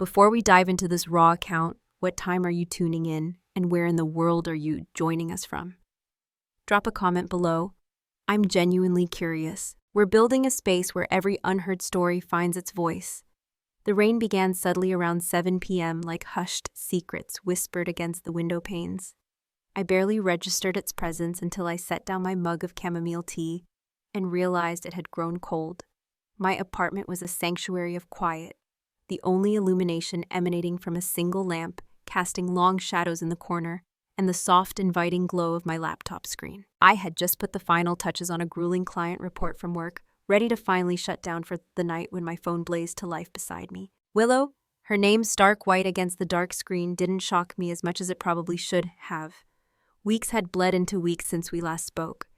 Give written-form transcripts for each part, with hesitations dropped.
Before we dive into this raw account, what time are you tuning in, and where in the world are you joining us from? Drop a comment below. I'm genuinely curious. We're building a space where every unheard story finds its voice. The rain began subtly around 7 p.m. like hushed secrets whispered against the window panes. I barely registered its presence until I set down my mug of chamomile tea and realized it had grown cold. My apartment was a sanctuary of quiet, the only illumination emanating from a single lamp, casting long shadows in the corner, and the soft, inviting glow of my laptop screen. I had just put the final touches on a grueling client report from work, ready to finally shut down for the night when my phone blazed to life beside me. Willow, her name stark white against the dark screen, didn't shock me as much as it probably should have. Weeks had bled into weeks since we last spoke.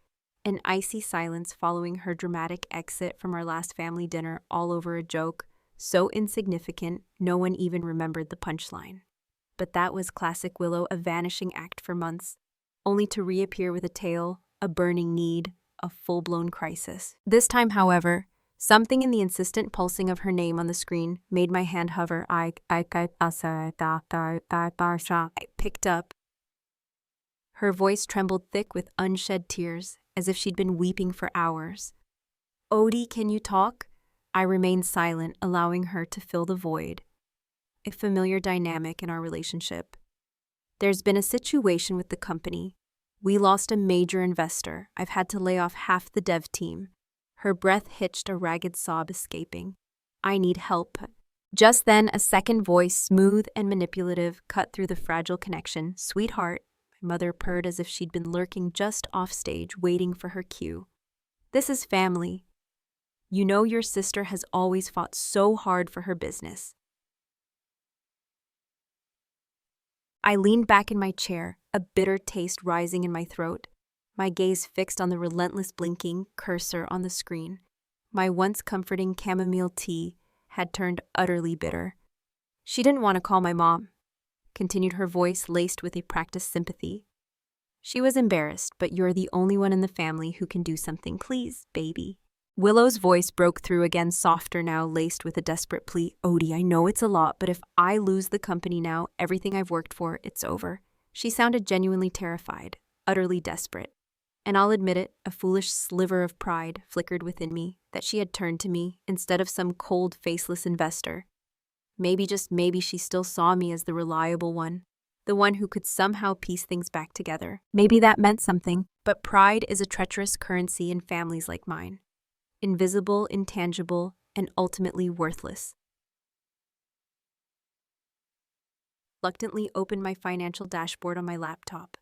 An icy silence following her dramatic exit from our last family dinner, all over a joke, so insignificant no one even remembered the punchline. But that was classic Willow, a vanishing act for months, only to reappear with a tale, a burning need, a full-blown crisis. This time, however, something in the insistent pulsing of her name on the screen made my hand hover. I picked up. Her voice trembled thick with unshed tears, as if she'd been weeping for hours. Odie, can you talk? I remained silent, allowing her to fill the void. A familiar dynamic in our relationship. There's been a situation with the company. We lost a major investor. I've had to lay off half the dev team. Her breath hitched, a ragged sob escaping. I need help. Just then, a second voice, smooth and manipulative, cut through the fragile connection. Sweetheart, my mother purred as if she'd been lurking just off stage, waiting for her cue. This is family. You know your sister has always fought so hard for her business. I leaned back in my chair, a bitter taste rising in my throat, my gaze fixed on the relentless blinking cursor on the screen. My once comforting chamomile tea had turned utterly bitter. She didn't want to call my mom, continued her voice laced with a practiced sympathy. She was embarrassed, but you're the only one in the family who can do something. Please, baby. Willow's voice broke through again, softer now, laced with a desperate plea. Odie, I know it's a lot, but if I lose the company now, everything I've worked for, it's over. She sounded genuinely terrified, utterly desperate. And I'll admit it, a foolish sliver of pride flickered within me that she had turned to me instead of some cold, faceless investor. Maybe, just maybe, she still saw me as the reliable one, the one who could somehow piece things back together. Maybe that meant something, but pride is a treacherous currency in families like mine. Invisible, intangible, and ultimately worthless. Reluctantly opened my financial dashboard on my laptop.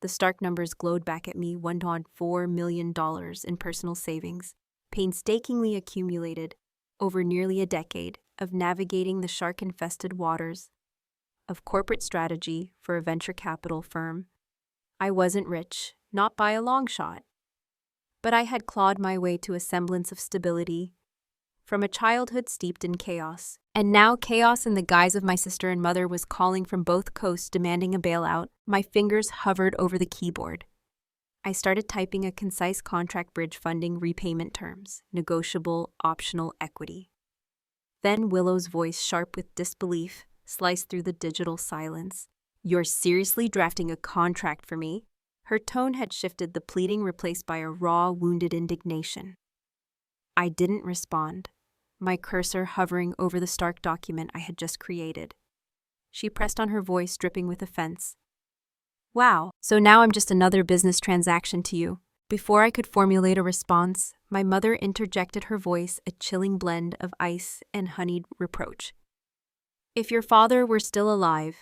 The stark numbers glowed back at me, $1.4 million in personal savings, painstakingly accumulated over nearly a decade of navigating the shark-infested waters of corporate strategy for a venture capital firm. I wasn't rich, not by a long shot. But I had clawed my way to a semblance of stability from a childhood steeped in chaos. And now chaos in the guise of my sister and mother was calling from both coasts, demanding a bailout. My fingers hovered over the keyboard. I started typing a concise contract bridge funding repayment terms, negotiable, optional equity. Then Willow's voice, sharp with disbelief, sliced through the digital silence. You're seriously drafting a contract for me? Her tone had shifted, the pleading replaced by a raw, wounded indignation. I didn't respond, my cursor hovering over the stark document I had just created. She pressed on, her voice dripping with offense. Wow, so now I'm just another business transaction to you. Before I could formulate a response, my mother interjected, her voice a chilling blend of ice and honeyed reproach. If your father were still alive,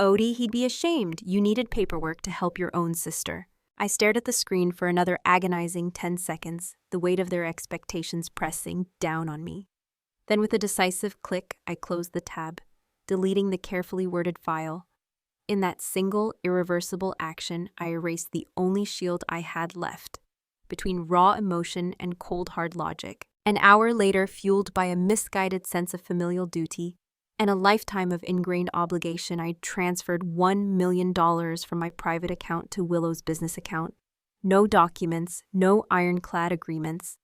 Odie, he'd be ashamed. You needed paperwork to help your own sister. I stared at the screen for another agonizing 10 seconds, the weight of their expectations pressing down on me. Then with a decisive click, I closed the tab, deleting the carefully worded file. In that single, irreversible action, I erased the only shield I had left, between raw emotion and cold hard logic. An hour later, fueled by a misguided sense of familial duty, and a lifetime of ingrained obligation, I transferred $1 million from my private account to Willow's business account. No documents, no ironclad agreements,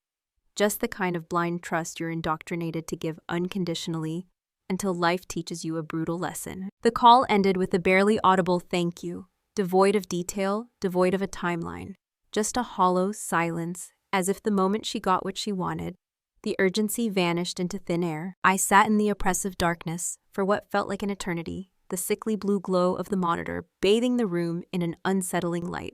just the kind of blind trust you're indoctrinated to give unconditionally, until life teaches you a brutal lesson. The call ended with a barely audible thank you, devoid of detail, devoid of a timeline. Just a hollow silence, as if the moment she got what she wanted, the urgency vanished into thin air. I sat in the oppressive darkness for what felt like an eternity, the sickly blue glow of the monitor bathing the room in an unsettling light.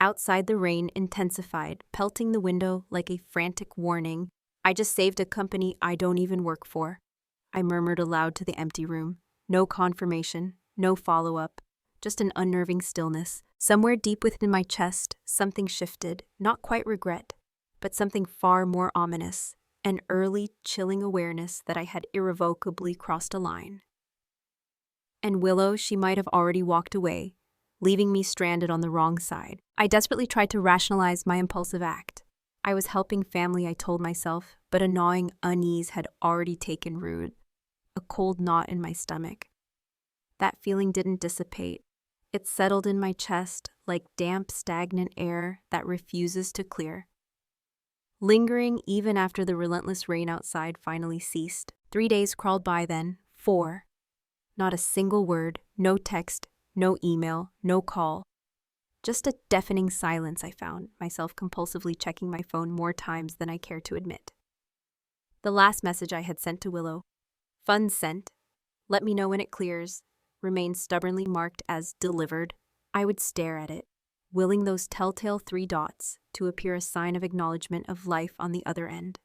Outside, the rain intensified, pelting the window like a frantic warning. I just saved a company I don't even work for. I murmured aloud to the empty room. No confirmation, no follow-up, just an unnerving stillness. Somewhere deep within my chest, something shifted, not quite regret, but something far more ominous, an early, chilling awareness that I had irrevocably crossed a line. And Willow, she might have already walked away, leaving me stranded on the wrong side. I desperately tried to rationalize my impulsive act. I was helping family, I told myself, but a gnawing unease had already taken root, a cold knot in my stomach. That feeling didn't dissipate. It settled in my chest like damp, stagnant air that refuses to clear. Lingering even after the relentless rain outside finally ceased. 3 days crawled by then, 4. Not a single word, no text, no email, no call. Just a deafening silence. I found myself compulsively checking my phone more times than I care to admit. The last message I had sent to Willow, funds sent, let me know when it clears, remained stubbornly marked as delivered. I would stare at it, willing those telltale 3 dots to appear a sign of acknowledgement of life on the other end.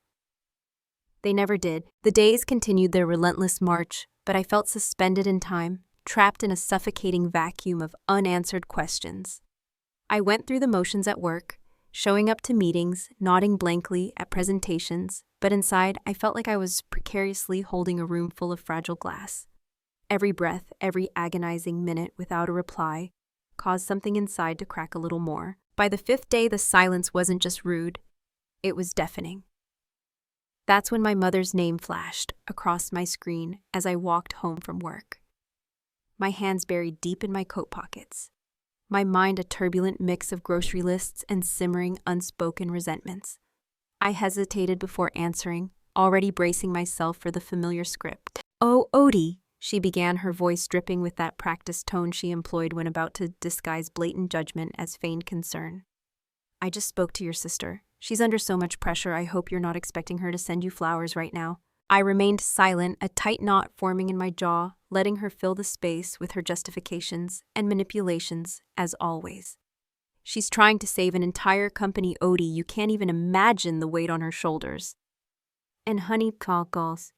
They never did. The days continued their relentless march, but I felt suspended in time, trapped in a suffocating vacuum of unanswered questions. I went through the motions at work, showing up to meetings, nodding blankly at presentations, but inside I felt like I was precariously holding a room full of fragile glass. Every breath, every agonizing minute without a reply, caused something inside to crack a little more. By the 5th day, the silence wasn't just rude, it was deafening. That's when my mother's name flashed across my screen as I walked home from work. My hands buried deep in my coat pockets. My mind a turbulent mix of grocery lists and simmering, unspoken resentments. I hesitated before answering, already bracing myself for the familiar script. "Oh, Odie," she began, her voice dripping with that practiced tone she employed when about to disguise blatant judgment as feigned concern. "I just spoke to your sister. She's under so much pressure, I hope you're not expecting her to send you flowers right now." I remained silent, a tight knot forming in my jaw, letting her fill the space with her justifications and manipulations, as always. "She's trying to save an entire company, Odie. You can't even imagine the weight on her shoulders." "And honey cockles,"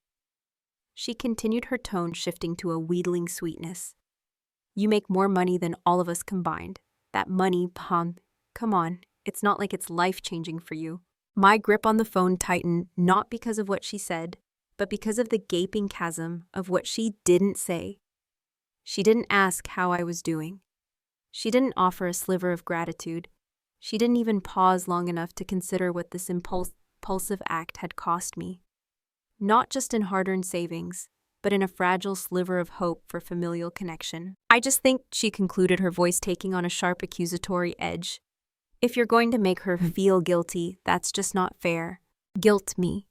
she continued, her tone shifting to a wheedling sweetness. "You make more money than all of us combined. That money, come on, it's not like it's life-changing for you." My grip on the phone tightened, not because of what she said, but because of the gaping chasm of what she didn't say. She didn't ask how I was doing. She didn't offer a sliver of gratitude. She didn't even pause long enough to consider what this impulsive act had cost me. Not just in hard-earned savings, but in a fragile sliver of hope for familial connection. "I just think," she concluded, her voice taking on a sharp accusatory edge, "if you're going to make her feel guilty, that's just not fair. Guilt me."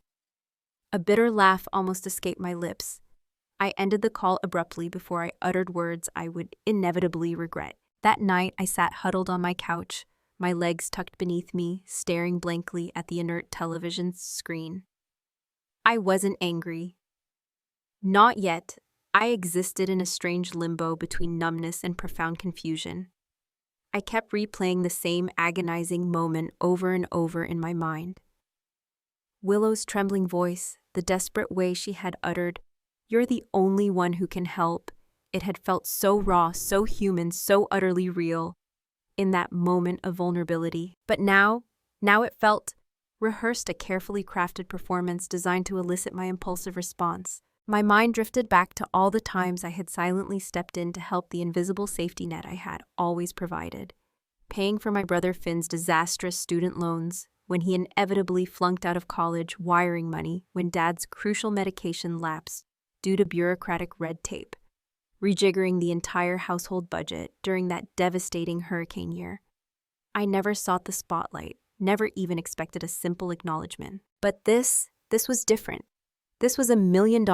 A bitter laugh almost escaped my lips. I ended the call abruptly before I uttered words I would inevitably regret. That night, I sat huddled on my couch, my legs tucked beneath me, staring blankly at the inert television screen. I wasn't angry. Not yet. I existed in a strange limbo between numbness and profound confusion. I kept replaying the same agonizing moment over and over in my mind. Willow's trembling voice, the desperate way she had uttered, "You're the only one who can help." It had felt so raw, so human, so utterly real in that moment of vulnerability. But now it felt rehearsed, a carefully crafted performance designed to elicit my impulsive response. My mind drifted back to all the times I had silently stepped in to help, the invisible safety net I had always provided. Paying for my brother Finn's disastrous student loans, when he inevitably flunked out of college, wiring money when Dad's crucial medication lapsed due to bureaucratic red tape, rejiggering the entire household budget during that devastating hurricane year. I never sought the spotlight, never even expected a simple acknowledgement. But this was different. This was $1 million,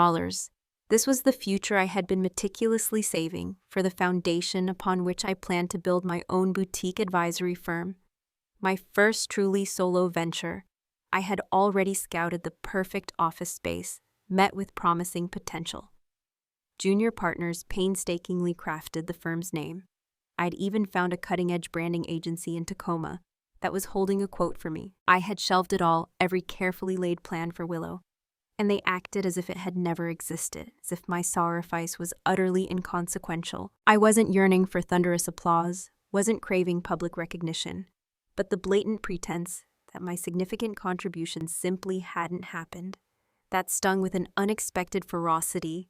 This was the future I had been meticulously saving for, the foundation upon which I planned to build my own boutique advisory firm. My first truly solo venture. I had already scouted the perfect office space, met with promising potential. Junior partners painstakingly crafted the firm's name. I'd even found a cutting-edge branding agency in Tacoma that was holding a quote for me. I had shelved it all, every carefully laid plan for Willow, and they acted as if it had never existed, as if my sacrifice was utterly inconsequential. I wasn't yearning for thunderous applause, wasn't craving public recognition, but the blatant pretense that my significant contributions simply hadn't happened. That stung with an unexpected ferocity,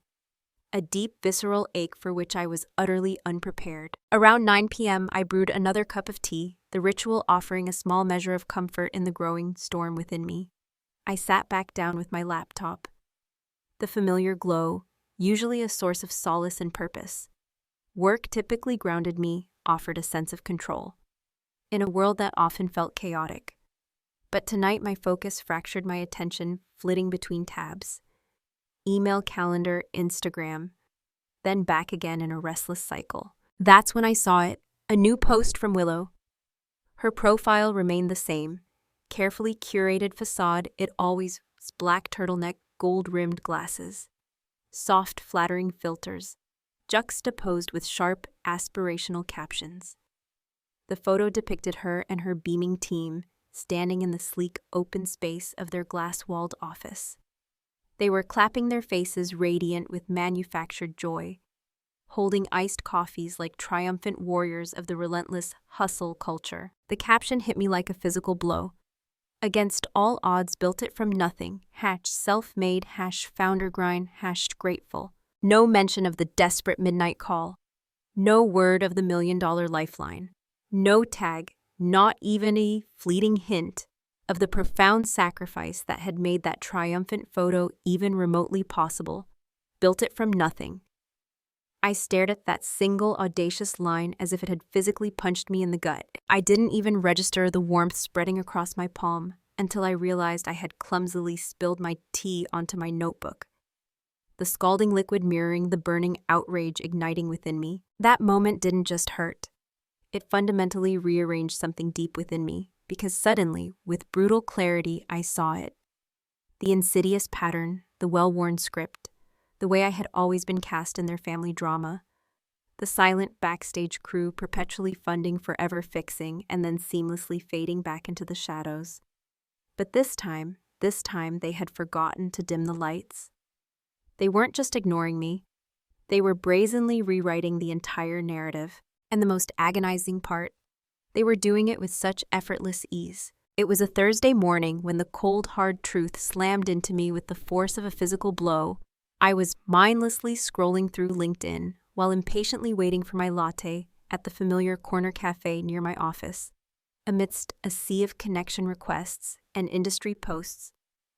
a deep visceral ache for which I was utterly unprepared. Around 9 p.m., I brewed another cup of tea, the ritual offering a small measure of comfort in the growing storm within me. I sat back down with my laptop. The familiar glow, usually a source of solace and purpose. Work typically grounded me, offered a sense of control, in a world that often felt chaotic. But tonight my focus fractured my attention, flitting between tabs. Email, calendar, Instagram, then back again in a restless cycle. That's when I saw it, a new post from Willow. Her profile remained the same, carefully curated facade. It always was black turtleneck, gold-rimmed glasses, soft, flattering filters, juxtaposed with sharp, aspirational captions. The photo depicted her and her beaming team standing in the sleek, open space of their glass-walled office. They were clapping their faces radiant with manufactured joy, holding iced coffees like triumphant warriors of the relentless hustle culture. The caption hit me like a physical blow. Against all odds, built it from nothing, #self-made, #founder grind, #grateful. No mention of the desperate midnight call. No word of the $1 million lifeline. No tag, not even a fleeting hint of the profound sacrifice that had made that triumphant photo even remotely possible. Built it from nothing. I stared at that single audacious line as if it had physically punched me in the gut. I didn't even register the warmth spreading across my palm until I realized I had clumsily spilled my tea onto my notebook, the scalding liquid mirroring the burning outrage igniting within me. That moment didn't just hurt. It fundamentally rearranged something deep within me, because suddenly, with brutal clarity, I saw it. The insidious pattern, the well-worn script, the way I had always been cast in their family drama, the silent backstage crew perpetually funding forever fixing and then seamlessly fading back into the shadows. But this time they had forgotten to dim the lights. They weren't just ignoring me. They were brazenly rewriting the entire narrative. And the most agonizing part, they were doing it with such effortless ease. It was a Thursday morning when the cold, hard truth slammed into me with the force of a physical blow. I was mindlessly scrolling through LinkedIn while impatiently waiting for my latte at the familiar corner cafe near my office. Amidst a sea of connection requests and industry posts,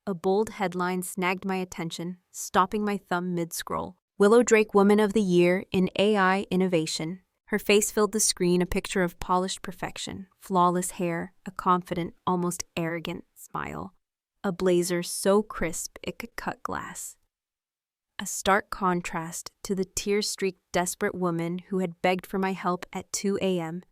a bold headline snagged my attention, stopping my thumb mid-scroll. Willow Drake Woman of the Year in AI Innovation. Her face filled the screen, a picture of polished perfection, flawless hair, a confident, almost arrogant smile, a blazer so crisp it could cut glass. A stark contrast to the tear-streaked, desperate woman who had begged for my help at 2 a.m.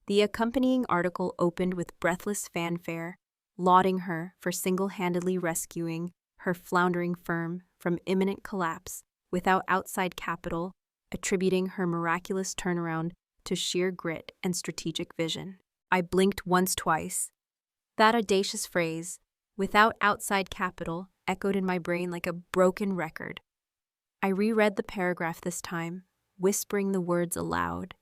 The accompanying article opened with breathless fanfare, lauding her for single-handedly rescuing her floundering firm from imminent collapse without outside capital, attributing her miraculous turnaround to sheer grit and strategic vision. I blinked once, twice. That audacious phrase, without outside capital, echoed in my brain like a broken record. I reread the paragraph this time, whispering the words aloud,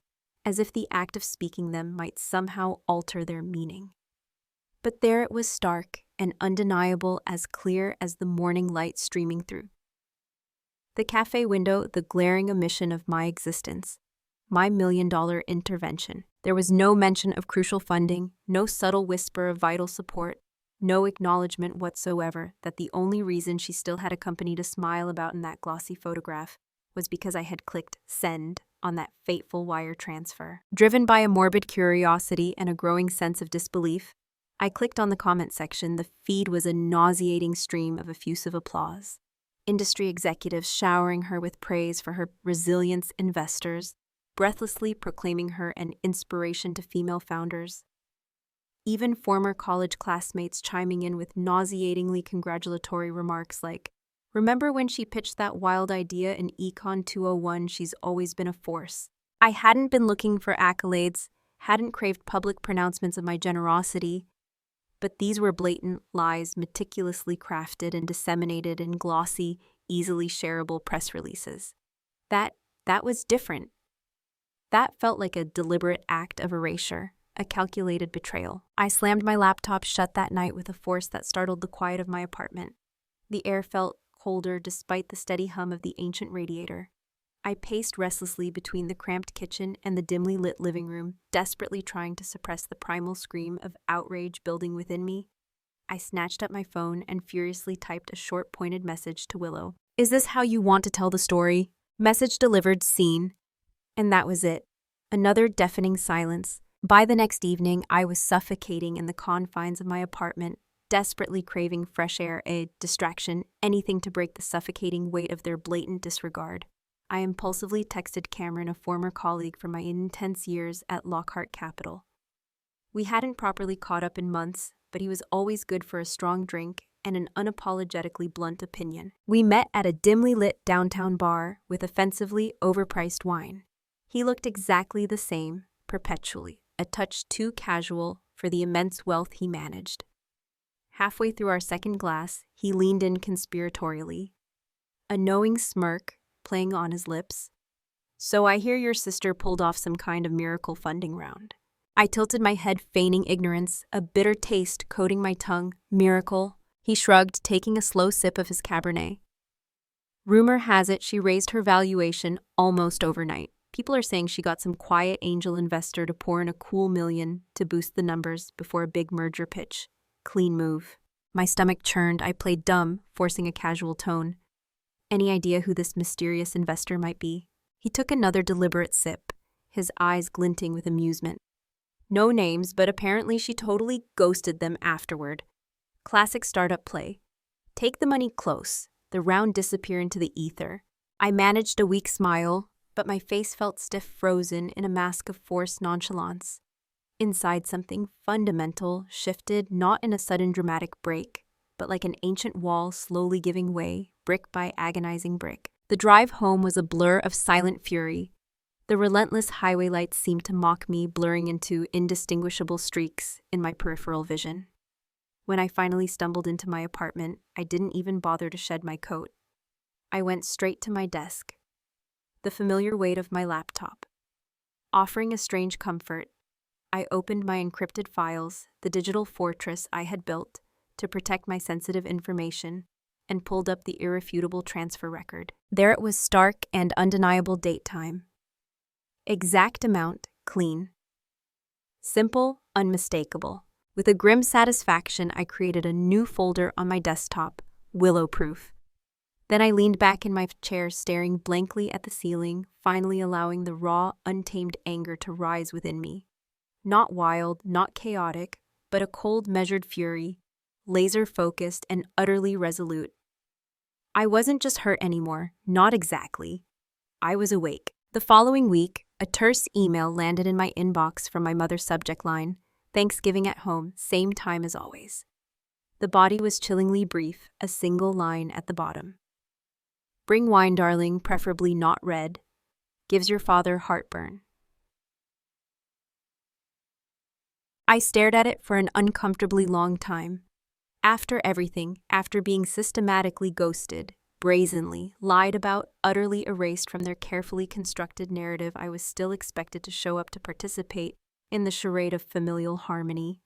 as if the act of speaking them might somehow alter their meaning. But there it was, stark and undeniable, as clear as the morning light streaming through the cafe window, the glaring omission of my existence, my $1 million intervention. There was no mention of crucial funding, no subtle whisper of vital support, no acknowledgement whatsoever that the only reason she still had a company to smile about in that glossy photograph was because I had clicked send on that fateful wire transfer. Driven by a morbid curiosity and a growing sense of disbelief, I clicked on the comment section. The feed was a nauseating stream of effusive applause. industry executives showering her with praise for her resilience, investors breathlessly proclaiming her an inspiration to female founders, even former college classmates chiming in with nauseatingly congratulatory remarks like, "Remember when she pitched that wild idea in Econ 201? She's always been a force." I hadn't been looking for accolades, hadn't craved public pronouncements of my generosity, but these were blatant lies meticulously crafted and disseminated in glossy, easily shareable press releases. That was different. That felt like a deliberate act of erasure, a calculated betrayal. I slammed my laptop shut that night with a force that startled the quiet of my apartment. The air felt colder despite the steady hum of the ancient radiator. I paced restlessly between the cramped kitchen and the dimly lit living room, desperately trying to suppress the primal scream of outrage building within me. I snatched up my phone and furiously typed a short, pointed message to Willow. "Is this how you want to tell the story?" Message delivered, seen. And that was it. Another deafening silence. By the next evening, I was suffocating in the confines of my apartment, desperately craving fresh air, a distraction, anything to break the suffocating weight of their blatant disregard. I impulsively texted Cameron, a former colleague from my intense years at Lockhart Capital. We hadn't properly caught up in months, but he was always good for a strong drink and an unapologetically blunt opinion. We met at a dimly lit downtown bar with offensively overpriced wine. He looked exactly the same, perpetually, a touch too casual for the immense wealth he managed. Halfway through our second glass, he leaned in conspiratorially, a knowing smirk playing on his lips. "So I hear your sister pulled off some kind of miracle funding round." I tilted my head, feigning ignorance, a bitter taste coating my tongue. "Miracle?" He shrugged, taking a slow sip of his Cabernet. "Rumor has it she raised her valuation almost overnight. People are saying she got some quiet angel investor to pour in a cool $1 million to boost the numbers before a big merger pitch. Clean move." My stomach churned. I played dumb, forcing a casual tone. "Any idea who this mysterious investor might be?" He took another deliberate sip, his eyes glinting with amusement. "No names, but apparently she totally ghosted them afterward. Classic startup play. Take the money close, the round disappear into the ether." I managed a weak smile, but my face felt stiff, frozen in a mask of forced nonchalance. Inside, something fundamental shifted, not in a sudden dramatic break, but like an ancient wall slowly giving way, brick by agonizing brick. The drive home was a blur of silent fury. The relentless highway lights seemed to mock me, blurring into indistinguishable streaks in my peripheral vision. When I finally stumbled into my apartment, I didn't even bother to shed my coat. I went straight to my desk. The familiar weight of my laptop. Offering a strange comfort, I opened my encrypted files, the digital fortress I had built to protect my sensitive information, and pulled up the irrefutable transfer record. There it was, stark and undeniable date time. Exact amount, clean. Simple, unmistakable. With a grim satisfaction, I created a new folder on my desktop, Willow-proof. Then I leaned back in my chair, staring blankly at the ceiling, finally allowing the raw, untamed anger to rise within me. Not wild, not chaotic, but a cold, measured fury, laser-focused and utterly resolute. I wasn't just hurt anymore, not exactly. I was awake. The following week, a terse email landed in my inbox from my mother's subject line, "Thanksgiving at home, same time as always." The body was chillingly brief, a single line at the bottom. "Bring wine, darling, preferably not red. Gives your father heartburn." I stared at it for an uncomfortably long time. After everything, after being systematically ghosted, brazenly, lied about, utterly erased from their carefully constructed narrative, I was still expected to show up to participate in the charade of familial harmony.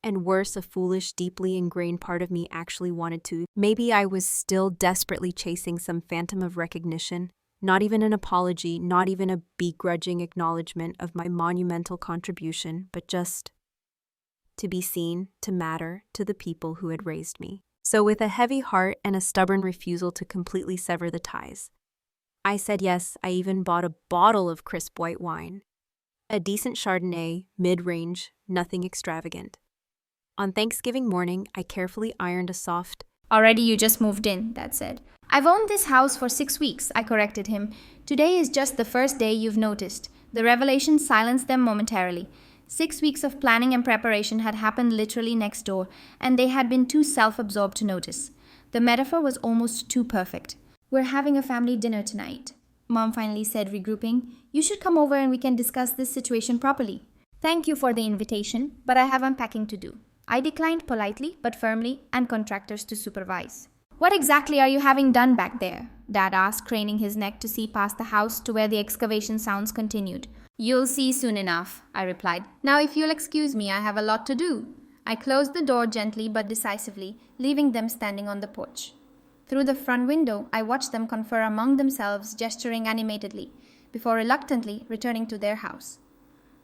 And worse, a foolish, deeply ingrained part of me actually wanted to. Maybe I was still desperately chasing some phantom of recognition, not even an apology, not even a begrudging acknowledgement of my monumental contribution, but just to be seen, to matter to the people who had raised me. So with a heavy heart and a stubborn refusal to completely sever the ties, I said yes. I even bought a bottle of crisp white wine. A decent Chardonnay, mid-range, nothing extravagant. On Thanksgiving morning, I carefully ironed a soft, Already you just moved in, Dad said. I've owned this house for 6 weeks, I corrected him. Today is just the first day you've noticed. The revelation silenced them momentarily. 6 weeks of planning and preparation had happened literally next door, and they had been too self-absorbed to notice. The metaphor was almost too perfect. We're having a family dinner tonight, Mom finally said, regrouping. You should come over and we can discuss this situation properly. Thank you for the invitation, but I have unpacking to do. I declined politely but firmly, and contractors to supervise. What exactly are you having done back there? Dad asked, craning his neck to see past the house to where the excavation sounds continued. You'll see soon enough, I replied. Now if you'll excuse me, I have a lot to do. I closed the door gently but decisively, leaving them standing on the porch. Through the front window, I watched them confer among themselves, gesturing animatedly, before reluctantly returning to their house.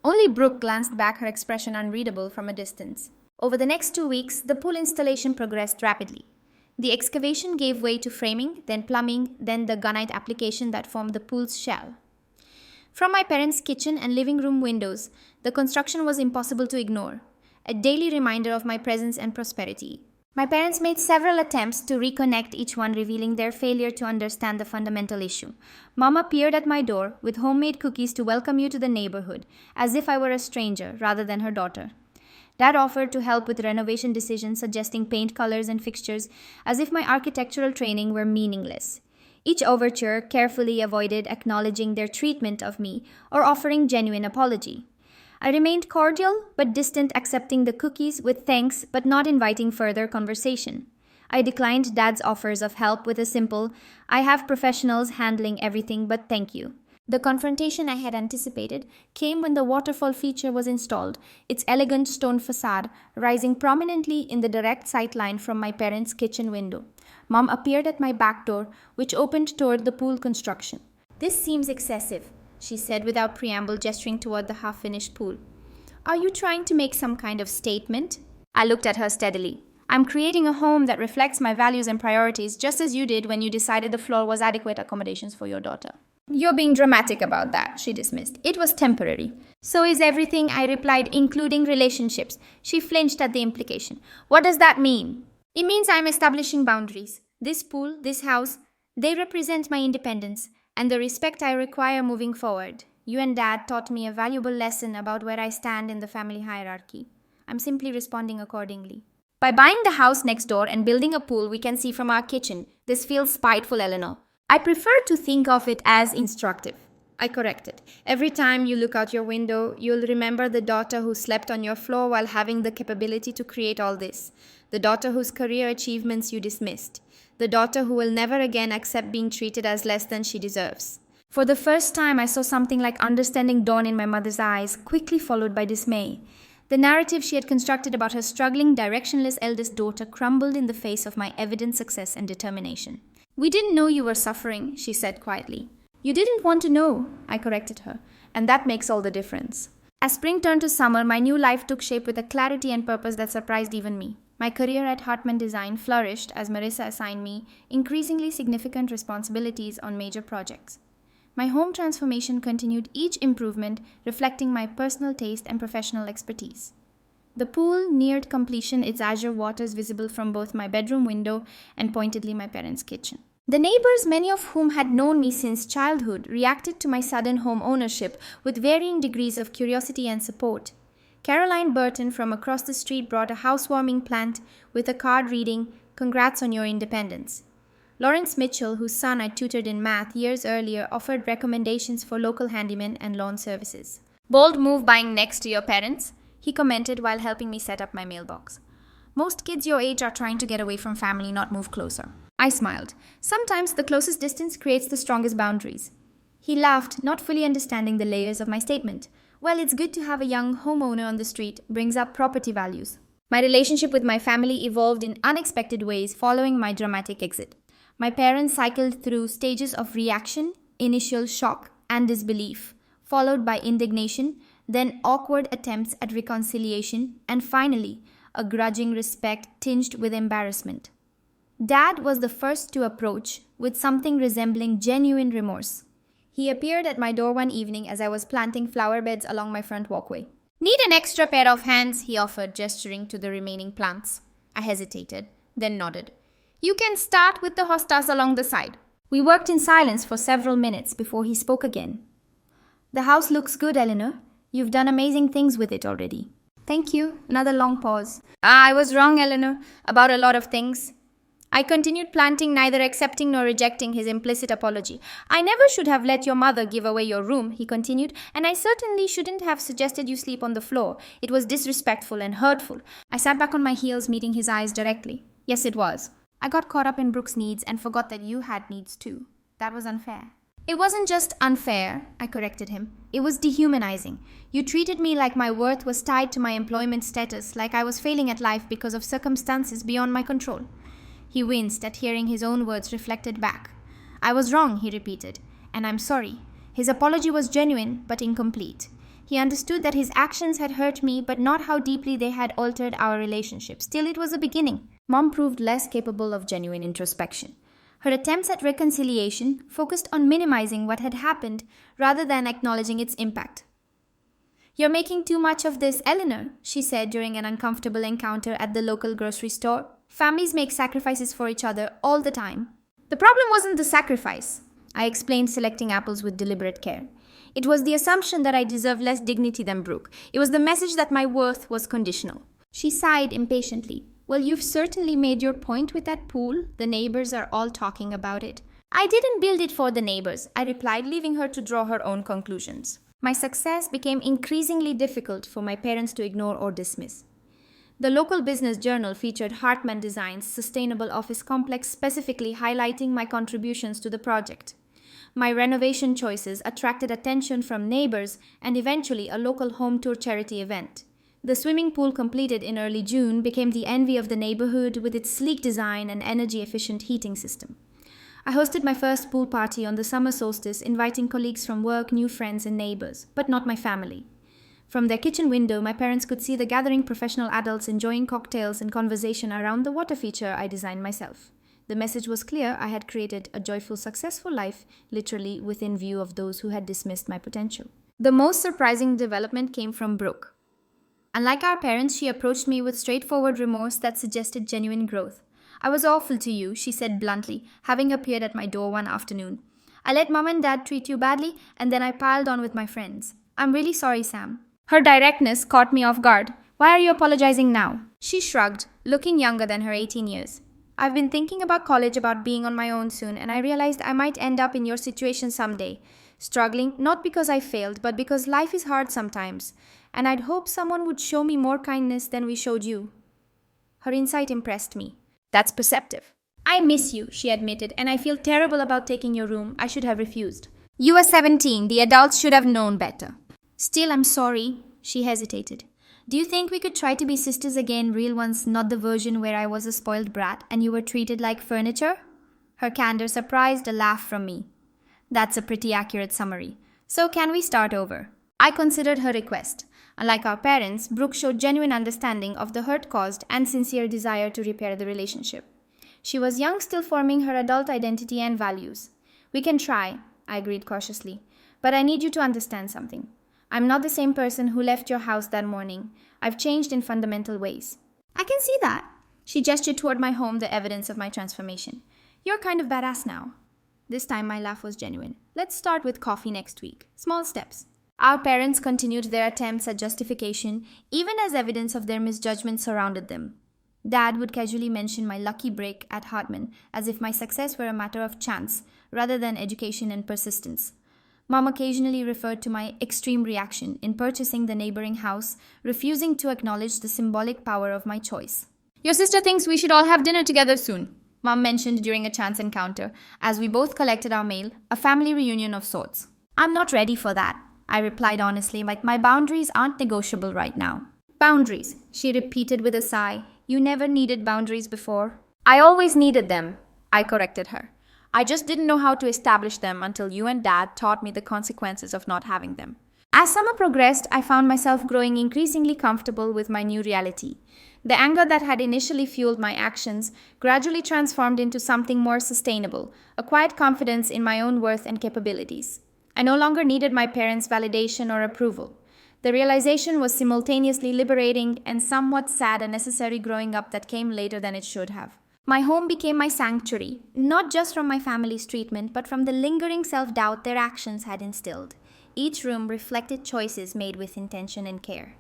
Only Brooke glanced back, her expression unreadable from a distance. Over the next 2 weeks, the pool installation progressed rapidly. The excavation gave way to framing, then plumbing, then the gunite application that formed the pool's shell. From my parents' kitchen and living room windows, the construction was impossible to ignore, a daily reminder of my presence and prosperity. My parents made several attempts to reconnect, each one revealing their failure to understand the fundamental issue. Mom appeared at my door with homemade cookies to welcome you to the neighborhood, as if I were a stranger rather than her daughter. Dad offered to help with renovation decisions, suggesting paint colors and fixtures, as if my architectural training were meaningless. Each overture carefully avoided acknowledging their treatment of me or offering genuine apology. I remained cordial but distant, accepting the cookies with thanks but not inviting further conversation. I declined Dad's offers of help with a simple, I have professionals handling everything but thank you. The confrontation I had anticipated came when the waterfall feature was installed, its elegant stone facade rising prominently in the direct sightline from my parents' kitchen window. Mom appeared at my back door, which opened toward the pool construction. This seems excessive, she said without preamble, gesturing toward the half-finished pool. Are you trying to make some kind of statement? I looked at her steadily. I'm creating a home that reflects my values and priorities, just as you did when you decided the floor was adequate accommodations for your daughter. You're being dramatic about that, she dismissed. It was temporary. So is everything, I replied, including relationships. She flinched at the implication. What does that mean? It means I'm establishing boundaries. This pool, this house, they represent my independence and the respect I require moving forward. You and Dad taught me a valuable lesson about where I stand in the family hierarchy. I'm simply responding accordingly. By buying the house next door and building a pool we can see from our kitchen, this feels spiteful, Eleanor. I prefer to think of it as instructive. I corrected. Every time you look out your window, you'll remember the daughter who slept on your floor while having the capability to create all this. The daughter whose career achievements you dismissed. The daughter who will never again accept being treated as less than she deserves. For the first time, I saw something like understanding dawn in my mother's eyes, quickly followed by dismay. The narrative she had constructed about her struggling, directionless eldest daughter crumbled in the face of my evident success and determination. We didn't know you were suffering, she said quietly. You didn't want to know, I corrected her, and that makes all the difference. As spring turned to summer, my new life took shape with a clarity and purpose that surprised even me. My career at Hartman Design flourished as Marissa assigned me increasingly significant responsibilities on major projects. My home transformation continued, each improvement reflecting my personal taste and professional expertise. The pool neared completion, its azure waters visible from both my bedroom window and pointedly my parents' kitchen. The neighbors, many of whom had known me since childhood, reacted to my sudden home ownership with varying degrees of curiosity and support. Caroline Burton from across the street brought a housewarming plant with a card reading, "Congrats on your independence." Lawrence Mitchell, whose son I tutored in math years earlier, offered recommendations for local handymen and lawn services. "Bold move buying next to your parents," he commented while helping me set up my mailbox. "Most kids your age are trying to get away from family, not move closer." I smiled. Sometimes the closest distance creates the strongest boundaries. He laughed, not fully understanding the layers of my statement. Well, it's good to have a young homeowner on the street, brings up property values. My relationship with my family evolved in unexpected ways following my dramatic exit. My parents cycled through stages of reaction, initial shock and disbelief, followed by indignation, then awkward attempts at reconciliation, and finally, a grudging respect tinged with embarrassment. Dad was the first to approach with something resembling genuine remorse. He appeared at my door one evening as I was planting flower beds along my front walkway. "Need an extra pair of hands," he offered, gesturing to the remaining plants. I hesitated, then nodded. You can start with the hostas along the side. We worked in silence for several minutes before he spoke again. The house looks good, Eleanor. You've done amazing things with it already. Thank you. Another long pause. I was wrong, Eleanor, about a lot of things. I continued planting, neither accepting nor rejecting his implicit apology. I never should have let your mother give away your room, he continued, and I certainly shouldn't have suggested you sleep on the floor. It was disrespectful and hurtful. I sat back on my heels, meeting his eyes directly. Yes, it was. I got caught up in Brooke's needs and forgot that you had needs too. That was unfair. It wasn't just unfair, I corrected him. It was dehumanizing. You treated me like my worth was tied to my employment status, like I was failing at life because of circumstances beyond my control. He winced at hearing his own words reflected back. I was wrong, he repeated, and I'm sorry. His apology was genuine, but incomplete. He understood that his actions had hurt me, but not how deeply they had altered our relationship. Still, it was a beginning. Mom proved less capable of genuine introspection. Her attempts at reconciliation focused on minimizing what had happened rather than acknowledging its impact. You're making too much of this, Eleanor, she said during an uncomfortable encounter at the local grocery store. Families make sacrifices for each other all the time. The problem wasn't the sacrifice, I explained, selecting apples with deliberate care. It was the assumption that I deserved less dignity than Brooke. It was the message that my worth was conditional. She sighed impatiently. Well, you've certainly made your point with that pool. The neighbors are all talking about it. I didn't build it for the neighbors, I replied, leaving her to draw her own conclusions. My success became increasingly difficult for my parents to ignore or dismiss. The local business journal featured Hartman Design's sustainable office complex, specifically highlighting my contributions to the project. My renovation choices attracted attention from neighbors and eventually a local home tour charity event. The swimming pool, completed in early June, became the envy of the neighborhood with its sleek design and energy-efficient heating system. I hosted my first pool party on the summer solstice, inviting colleagues from work, new friends, and neighbors, but not my family. From their kitchen window, my parents could see the gathering professional adults enjoying cocktails and conversation around the water feature I designed myself. The message was clear: I had created a joyful, successful life, literally within view of those who had dismissed my potential. The most surprising development came from Brooke. Unlike our parents, she approached me with straightforward remorse that suggested genuine growth. I was awful to you, she said bluntly, having appeared at my door one afternoon. I let Mom and Dad treat you badly, and then I piled on with my friends. I'm really sorry, Sam. Her directness caught me off guard. Why are you apologizing now? She shrugged, looking younger than her 18 years. I've been thinking about college, about being on my own soon, and I realized I might end up in your situation someday. Struggling, not because I failed, but because life is hard sometimes, and I'd hope someone would show me more kindness than we showed you. Her insight impressed me. That's perceptive. I miss you, she admitted, and I feel terrible about taking your room. I should have refused. You were 17. The adults should have known better. Still, I'm sorry. She hesitated. Do you think we could try to be sisters again, real ones, not the version where I was a spoiled brat and you were treated like furniture? Her candor surprised a laugh from me. That's a pretty accurate summary. So can we start over? I considered her request. Unlike our parents, Brooke showed genuine understanding of the hurt caused and sincere desire to repair the relationship. She was young, still forming her adult identity and values. We can try, I agreed cautiously. But I need you to understand something. I'm not the same person who left your house that morning. I've changed in fundamental ways. I can see that. She gestured toward my home, the evidence of my transformation. You're kind of badass now. This time my laugh was genuine. Let's start with coffee next week. Small steps. Our parents continued their attempts at justification, even as evidence of their misjudgment surrounded them. Dad would casually mention my lucky break at Hartman, as if my success were a matter of chance, rather than education and persistence. Mom occasionally referred to my extreme reaction in purchasing the neighboring house, refusing to acknowledge the symbolic power of my choice. Your sister thinks we should all have dinner together soon, Mom mentioned during a chance encounter, as we both collected our mail, a family reunion of sorts. I'm not ready for that, I replied honestly, like my boundaries aren't negotiable right now. Boundaries, she repeated with a sigh. You never needed boundaries before. I always needed them, I corrected her. I just didn't know how to establish them until you and Dad taught me the consequences of not having them. As summer progressed, I found myself growing increasingly comfortable with my new reality. The anger that had initially fueled my actions gradually transformed into something more sustainable, a quiet confidence in my own worth and capabilities. I no longer needed my parents' validation or approval. The realization was simultaneously liberating and somewhat sad, a necessary growing up that came later than it should have. My home became my sanctuary, not just from my family's treatment, but from the lingering self doubt their actions had instilled. Each room reflected choices made with intention and care.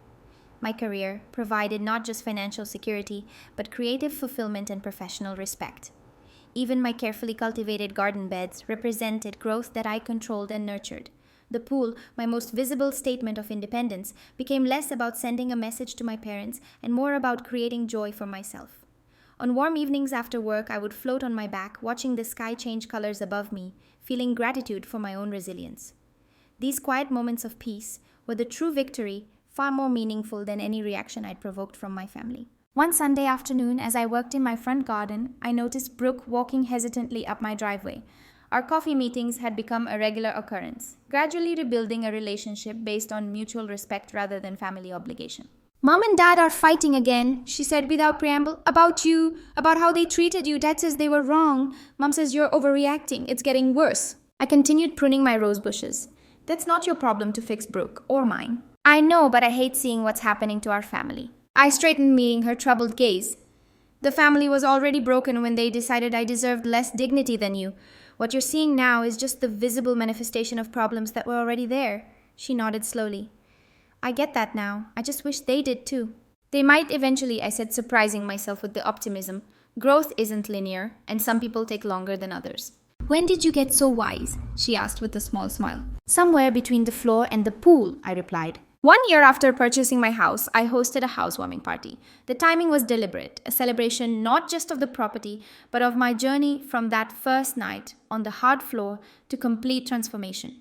My career provided not just financial security, but creative fulfillment and professional respect. Even my carefully cultivated garden beds represented growth that I controlled and nurtured. The pool, my most visible statement of independence, became less about sending a message to my parents and more about creating joy for myself. On warm evenings after work, I would float on my back, watching the sky change colors above me, feeling gratitude for my own resilience. These quiet moments of peace were the true victory, far more meaningful than any reaction I'd provoked from my family. One Sunday afternoon, as I worked in my front garden, I noticed Brooke walking hesitantly up my driveway. Our coffee meetings had become a regular occurrence, gradually rebuilding a relationship based on mutual respect rather than family obligation. "Mom and Dad are fighting again," she said without preamble. "About you, about how they treated you. Dad says they were wrong. Mom says you're overreacting. It's getting worse." I continued pruning my rose bushes. "That's not your problem to fix, Brooke, or mine." "I know, but I hate seeing what's happening to our family." I straightened, meeting her troubled gaze. "The family was already broken when they decided I deserved less dignity than you. What you're seeing now is just the visible manifestation of problems that were already there." She nodded slowly. "I get that now. I just wish they did too." "They might eventually," I said, surprising myself with the optimism. "Growth isn't linear, and some people take longer than others." "When did you get so wise?" she asked with a small smile. "Somewhere between the floor and the pool," I replied. 1 year after purchasing my house, I hosted a housewarming party. The timing was deliberate, a celebration not just of the property, but of my journey from that first night on the hard floor to complete transformation.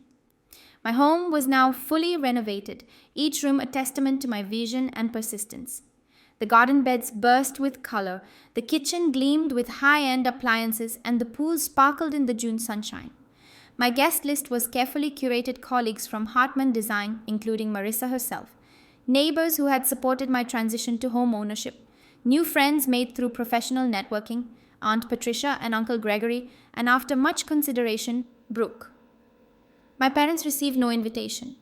My home was now fully renovated, each room a testament to my vision and persistence. The garden beds burst with color, the kitchen gleamed with high-end appliances, and the pool sparkled in the June sunshine. My guest list was carefully curated colleagues from Hartman Design, including Marissa herself, neighbors who had supported my transition to home ownership, new friends made through professional networking, Aunt Patricia and Uncle Gregory, and after much consideration, Brooke. My parents received no invitation,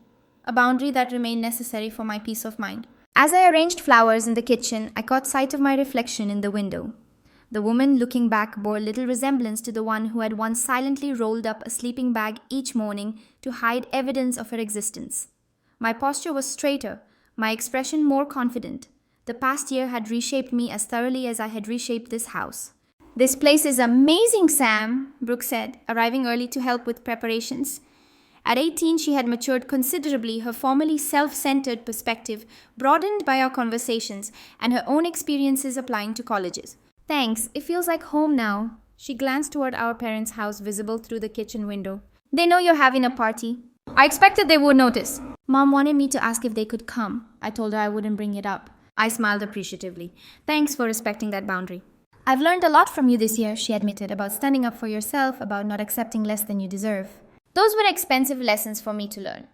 a boundary that remained necessary for my peace of mind. As I arranged flowers in the kitchen, I caught sight of my reflection in the window. The woman looking back bore little resemblance to the one who had once silently rolled up a sleeping bag each morning to hide evidence of her existence. My posture was straighter, my expression more confident. The past year had reshaped me as thoroughly as I had reshaped this house. "This place is amazing, Sam," Brooke said, arriving early to help with preparations. At 18, she had matured considerably, her formerly self-centered perspective broadened by our conversations and her own experiences applying to colleges. "Thanks, it feels like home now." She glanced toward our parents' house visible through the kitchen window. "They know you're having a party." I expected they would notice. "Mom wanted me to ask if they could come." I told her I wouldn't bring it up. I smiled appreciatively. "Thanks for respecting that boundary." "I've learned a lot from you this year," she admitted, "about standing up for yourself, about not accepting less than you deserve." "Those were expensive lessons for me to learn,"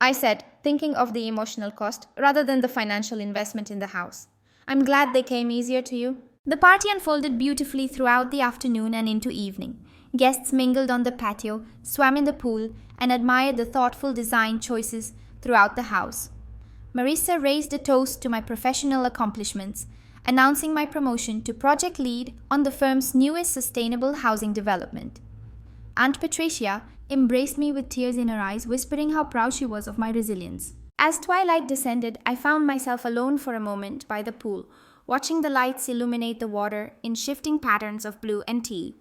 I said, thinking of the emotional cost rather than the financial investment in the house. "I'm glad they came easier to you." The party unfolded beautifully throughout the afternoon and into evening. Guests mingled on the patio, swam in the pool, and admired the thoughtful design choices throughout the house. Marissa raised a toast to my professional accomplishments, announcing my promotion to project lead on the firm's newest sustainable housing development. Aunt Patricia embraced me with tears in her eyes, whispering how proud she was of my resilience. As twilight descended, I found myself alone for a moment by the pool, watching the lights illuminate the water in shifting patterns of blue and teal.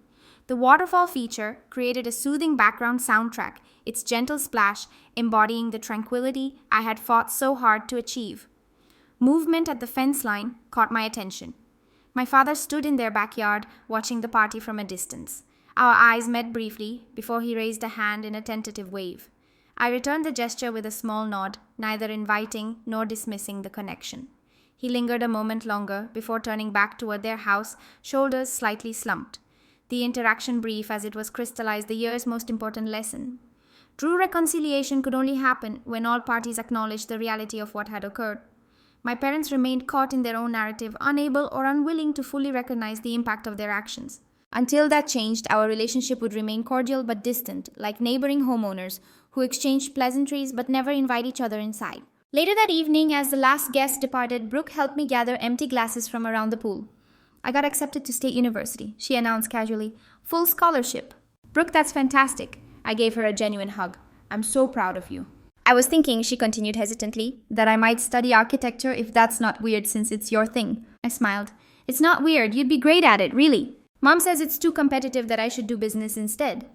The waterfall feature created a soothing background soundtrack, its gentle splash embodying the tranquility I had fought so hard to achieve. Movement at the fence line caught my attention. My father stood in their backyard, watching the party from a distance. Our eyes met briefly before he raised a hand in a tentative wave. I returned the gesture with a small nod, neither inviting nor dismissing the connection. He lingered a moment longer before turning back toward their house, shoulders slightly slumped. The interaction brief as it was crystallized the year's most important lesson. True reconciliation could only happen when all parties acknowledged the reality of what had occurred. My parents remained caught in their own narrative, unable or unwilling to fully recognize the impact of their actions. Until that changed, our relationship would remain cordial but distant, like neighboring homeowners who exchanged pleasantries but never invite each other inside. Later that evening, as the last guest departed, Brooke helped me gather empty glasses from around the pool. I got accepted to State University, she announced casually. Full scholarship. Brooke, that's fantastic. I gave her a genuine hug. I'm so proud of you. I was thinking, she continued hesitantly, that I might study architecture if that's not weird since it's your thing. I smiled. It's not weird. You'd be great at it, really. Mom says it's too competitive that I should do business instead.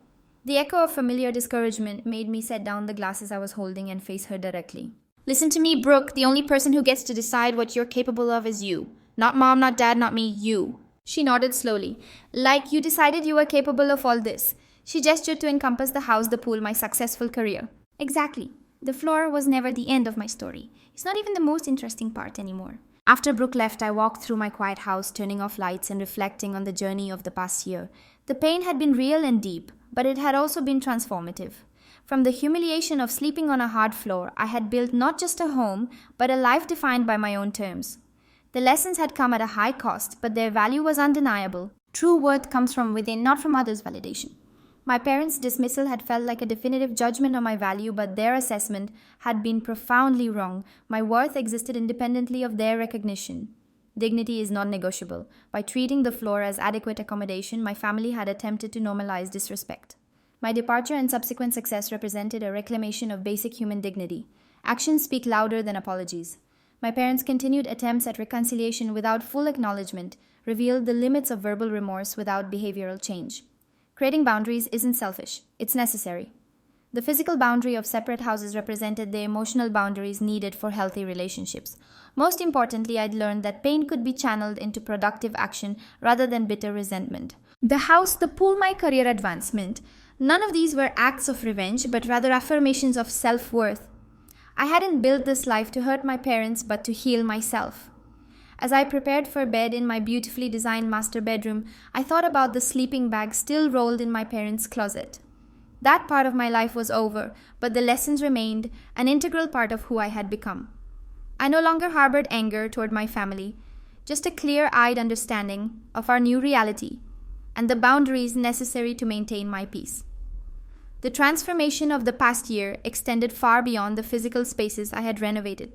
The echo of familiar discouragement made me set down the glasses I was holding and face her directly. Listen to me, Brooke. The only person who gets to decide what you're capable of is you. Not Mom, not Dad, not me, you. She nodded slowly. Like you decided you were capable of all this. She gestured to encompass the house, the pool, my successful career. Exactly. The floor was never the end of my story. It's not even the most interesting part anymore. After Brooke left, I walked through my quiet house, turning off lights and reflecting on the journey of the past year. The pain had been real and deep, but it had also been transformative. From the humiliation of sleeping on a hard floor, I had built not just a home, but a life defined by my own terms. The lessons had come at a high cost, but their value was undeniable. True worth comes from within, not from others' validation. My parents' dismissal had felt like a definitive judgment on my value, but their assessment had been profoundly wrong. My worth existed independently of their recognition. Dignity is non-negotiable. By treating the floor as adequate accommodation, my family had attempted to normalize disrespect. My departure and subsequent success represented a reclamation of basic human dignity. Actions speak louder than apologies. My parents' continued attempts at reconciliation without full acknowledgement revealed the limits of verbal remorse without behavioral change. Creating boundaries isn't selfish, it's necessary. The physical boundary of separate houses represented the emotional boundaries needed for healthy relationships. Most importantly, I'd learned that pain could be channeled into productive action rather than bitter resentment. The house, the pool, my career advancement, none of these were acts of revenge, but rather affirmations of self-worth. I hadn't built this life to hurt my parents, but to heal myself. As I prepared for bed in my beautifully designed master bedroom, I thought about the sleeping bag still rolled in my parents' closet. That part of my life was over, but the lessons remained, an integral part of who I had become. I no longer harbored anger toward my family, just a clear-eyed understanding of our new reality and the boundaries necessary to maintain my peace. The transformation of the past year extended far beyond the physical spaces I had renovated.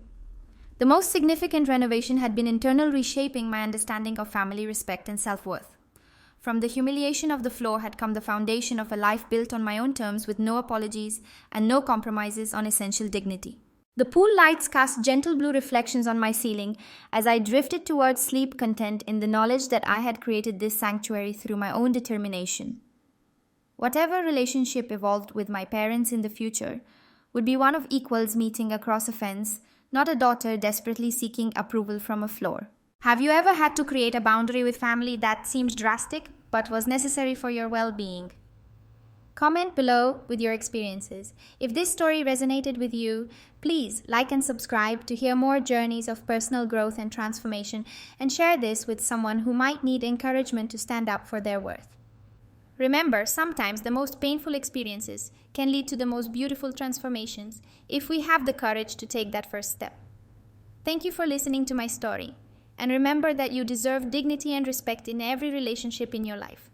The most significant renovation had been internal reshaping my understanding of family respect and self-worth. From the humiliation of the floor had come the foundation of a life built on my own terms with no apologies and no compromises on essential dignity. The pool lights cast gentle blue reflections on my ceiling as I drifted towards sleep, content in the knowledge that I had created this sanctuary through my own determination. Whatever relationship evolved with my parents in the future would be one of equals meeting across a fence, not a daughter desperately seeking approval from a floor. Have you ever had to create a boundary with family that seemed drastic but was necessary for your well-being? Comment below with your experiences. If this story resonated with you, please like and subscribe to hear more journeys of personal growth and transformation, and share this with someone who might need encouragement to stand up for their worth. Remember, sometimes the most painful experiences can lead to the most beautiful transformations if we have the courage to take that first step. Thank you for listening to my story, and remember that you deserve dignity and respect in every relationship in your life.